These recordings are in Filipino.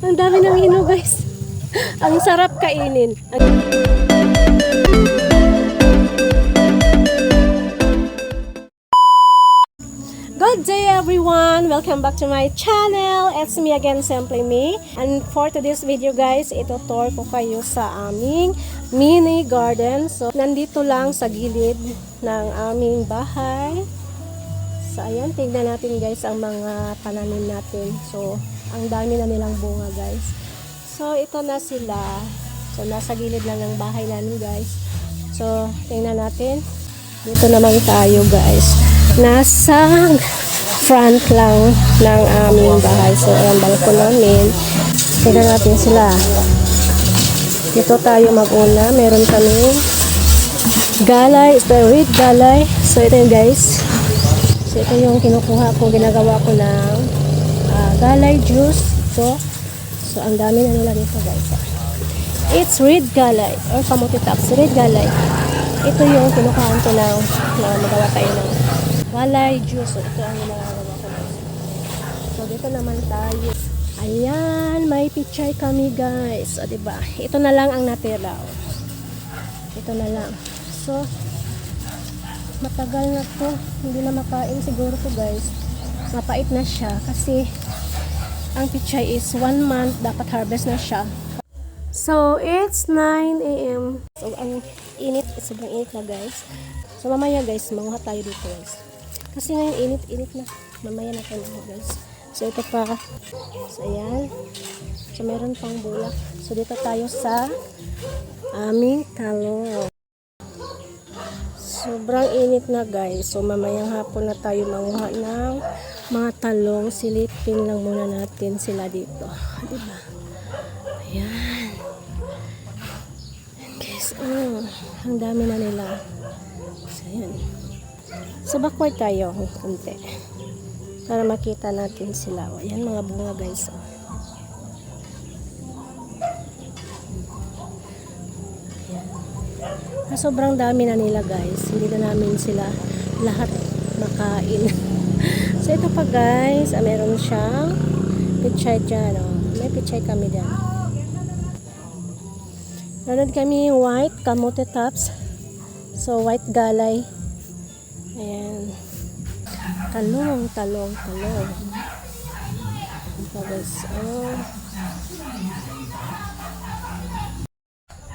Ang dami ng hinog guys. Ang sarap kainin. Good day everyone! Welcome back to my channel. It's me again, Simply Me. And for today's video guys, ito-tour ko kayo sa aming mini garden. So, nandito lang sa gilid ng aming bahay. So, ayan, tignan natin guys ang mga pananim natin. So, ang dami na nilang bunga guys. So, ito na sila. So, nasa gilid lang ng bahay namin guys. So, tingnan natin. Dito naman tayo guys. Nasa front lang ng aming bahay. So, ayan, balkon namin. Tingnan natin sila. Dito tayo mag-una. Meron kami galay. Ito red galay. So, ito yun guys. So, ito yung kinukuha ko. Ginagawa ko ng galay juice. So, ang dami na nila dito guys. It's red galay or kamote tops. Red galay. Ito yung kinukuhaan ko na magawa tayo ng galay juice. So, ito ang ginagawa ko guys. So, dito naman tayo. Ayan, may pichay kami guys. O, diba? Ito na lang ang natira. Ito na lang. So, matagal na to. Hindi na makain siguro to guys. Mapait na siya kasi ang pichay is 1 month. Dapat harvest na siya. So, it's 9 AM. So, ang init. Sobrang init na guys. So, mamaya guys, manguha tayo dito guys. Kasi ngayon init na. Mamaya na tayo guys. So, ito pa. So, ayan. So, meron pang bulak. So, dito tayo sa aming talong. Sobrang init na guys. So mamayang hapon na tayo manguha ng mga talong. Silipin lang muna natin sila dito. Diba? Ayan. Ayan guys. Ang dami na nila. So ayan. So backward tayo. Kunti. Para makita natin sila. Ayan mga bunga guys. Sobrang dami na nila guys. Hindi na namin sila lahat makain. So ito pa guys, meron siyang pichay dyan. May pichay kami dyan. Meron kami white kamote tops. So white galay. Ayan. Talong. Ito guys.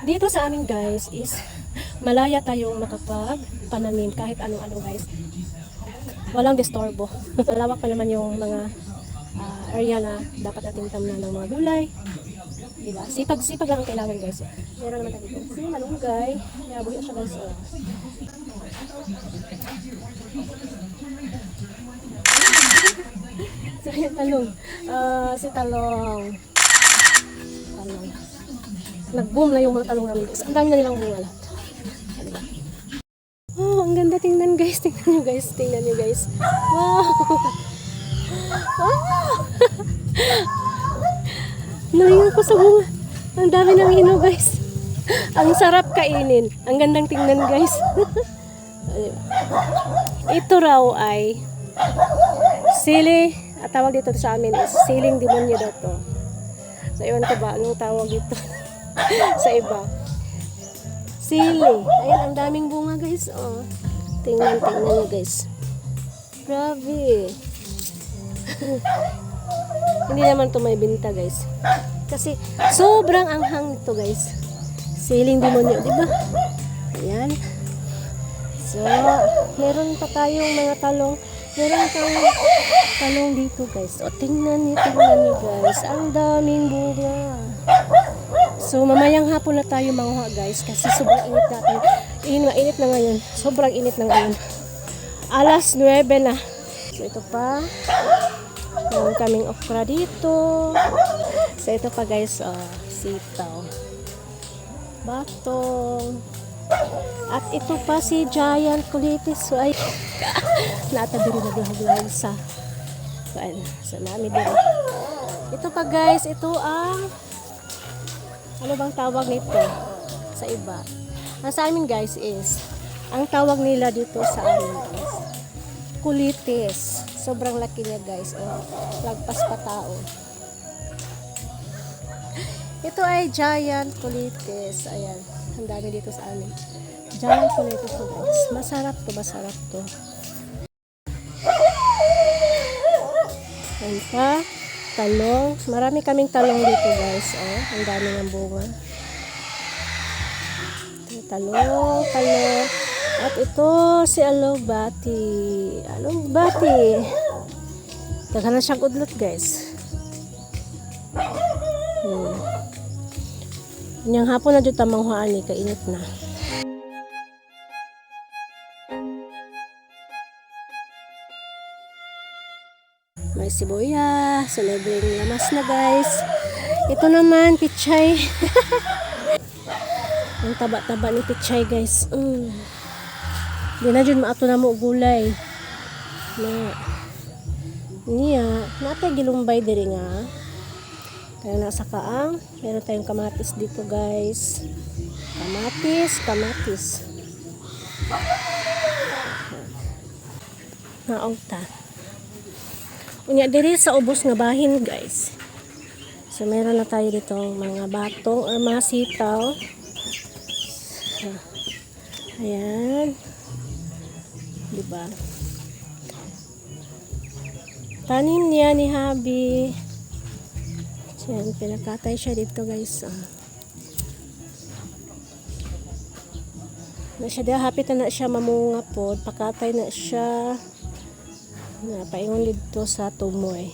Dito sa amin guys is malaya tayong makapag-pananim kahit anong-ano guys. Walang disturbo. Malawak pa naman yung mga area na dapat natin tamnan ng mga gulay. Diba? Sipag lang ang kailangan guys. Meron naman tayo dito. Si malunggay. Kaya buhay siya guys. So yung talong. Si talong. Nag-boom na yung mga talong namin guys. Ang dami na nilang bunga lahat. Oh, ang ganda tingnan guys. Tingnan nyo guys. Wow! Wow! Nahingan ko sa bunga. Ang dami ng hinog guys. Ang sarap kainin. Ang gandang tingnan guys. Ito raw ay sili. At tawag dito sa amin is siling demonyo daw to. So, iwan ko ba anong tawag dito sa iba. Sili. Ayan, ang daming bunga guys. Oh. Tingnan nyo guys. Grabe. Hindi naman to may binta guys. Kasi sobrang anghang ito guys. Siling demonyo, di ba? Ayan. So, meron pa tayong mga talong. Meron kang talong dito guys. O, tingnan nyo guys. Ang daming bunga. So, mamayang hapon na tayo manguha guys kasi sobrang init natin. Init na ngayon. Sobrang init na ngayon. Alas 9 na. So, ito pa. Meron kaming okra dito. So, ito pa guys. Sitaw. Batong. At ito pa si giant kulitis. So, ay natadiri na gulay sa namin din. Ito pa guys. Ito ang ano bang tawag nito sa iba? Ang sa amin guys is, ang tawag nila dito sa amin is kulitis. Sobrang laki niya guys. Lagpas pa tao. Ito ay giant kulitis. Ayan. Ang dami dito sa amin. Giant kulitis to guys. Masarap to, masarap to. Ayan pa. Talong. Marami kaming talong dito guys. Oh, ang dami ng bunga. Talong, talong. At ito si alugbati. Alugbati. Daghan na siyang udlot guys. Yang hapon na dito tamanghuan ni kainit na. May sibuyas, libreng lamas na guys. Ito naman pichay. Ang taba-taba ni pichay guys. Di na dyan maato na mo gulay. Niya, natay gilumbay diri nga. Kaya nasa kaang, meron tayong kamatis dito guys. Kamatis. Naongta. Unya diri sa ubos nga bahin guys. So meron na tayo dito mga batong or mga sitaw. Ayan. Diba? Tanim niya ni Habi. Ayan, pinakatay siya dito guys. Na siya diya, hapit na siya mamunga po. Pakatay na siya. Paingon dito sa tumoy.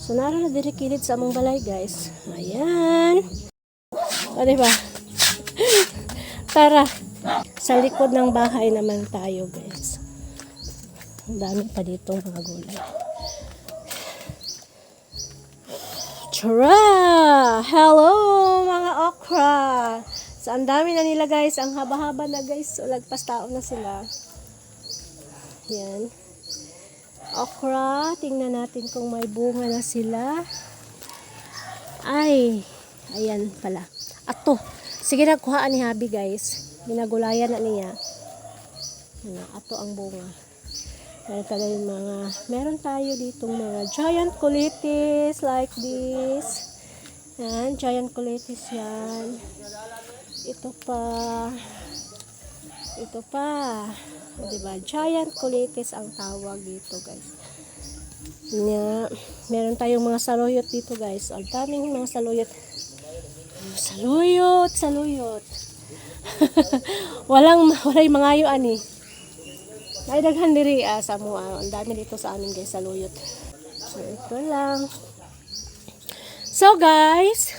So, naroon na dirikilid sa among balay guys. Ayan. O, diba? Tara. Sa likod ng bahay naman tayo guys. Ang dami pa dito mga gulay. Tara! Hello mga okra! So, ang dami na nila guys. Ang haba-haba na guys. So, lagpas tao na sila. Yan. Okra. Tingnan natin kung may bunga na sila. Ay! Ayan pala. Ato! Sige na, kuhaan ni Habi guys. Ginagulayan na niya. Ato ang bunga. Meron tayo ditong mga giant kulitis like this. Yan, giant kulitis yan. Ito pa. Diba? Giant kulitis ang tawag dito guys. Yan. Meron tayong mga saluyot dito guys. Ang daming mga saluyot. Saluyot. Walang mangayo ani. Ay daghan diri sa mo. Ang dami dito sa amin guys saluyot. So ito lang. So guys,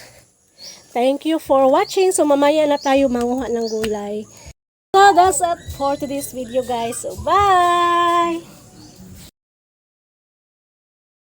thank you for watching. So mamaya na tayo manguha ng gulay. So that's it for today's video guys. So bye.